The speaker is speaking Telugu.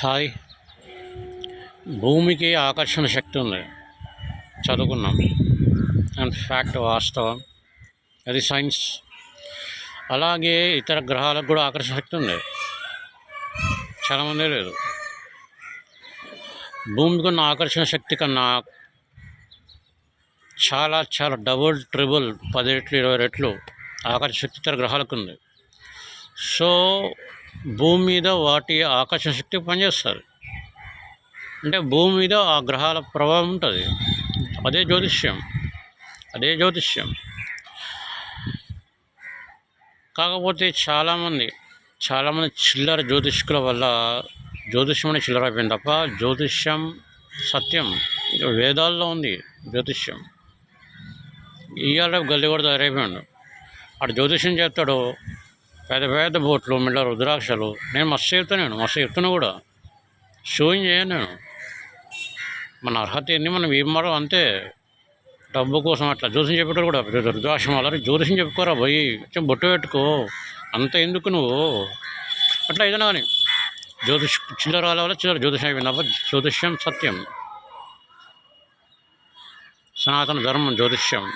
హాయ్. భూమికి ఆకర్షణ శక్తి ఉంది, చదువుకున్నాం. అండ్ ఫ్యాక్ట్, వాస్తవం, అది సైన్స్. అలాగే ఇతర గ్రహాలకు కూడా ఆకర్షణ శక్తి ఉంది, చాలామంది లేదు. భూమికి ఉన్న ఆకర్షణ శక్తి కన్నా చాలా చాలా డబుల్ ట్రిబుల్ 10 రెట్లు 20 రెట్లు ఆకర్షణ శక్తి ఇతర గ్రహాలకు ఉంది. సో భూమి మీద వాటి ఆకర్షణ శక్తి పనిచేస్తుంది. అంటే భూమి మీద ఆ గ్రహాల ప్రభావం ఉంటుంది. అదే జ్యోతిష్యం. కాకపోతే చాలామంది చిల్లర జ్యోతిష్కుల వల్ల జ్యోతిష్యం అనేది చిల్లర అయిపోయింది తప్ప జ్యోతిష్యం సత్యం. వేదాల్లో ఉంది జ్యోతిష్యం. ఇవాళ గల్లి కూడా తయారైపోయాడు. అటు జ్యోతిష్యం చెప్తాడు, పెద్ద పెద్ద బోట్లు, మెల్ల రుద్రాక్షలు. నేను మస్తు చెప్తున్నా కూడా షోయింగ్ చేయను నేను. మన అర్హత ఏంది, మనం ఏం మారో అంతే. డబ్బు కోసం అట్లా జ్యోతిషం చెప్పేటప్పుడు కూడా రుద్రాక్షం అలా జ్యోతిషం చెప్పుకోరా పోయి, బొట్టు పెట్టుకో, అంత ఎందుకు నువ్వు అట్లా ఏదైనా కానీ. చిల్లర వల్ల చిల్లర జ్యోతిషం అయిపోయింది. జ్యోతిష్యం సత్యం, సనాతన ధర్మం జ్యోతిష్యం.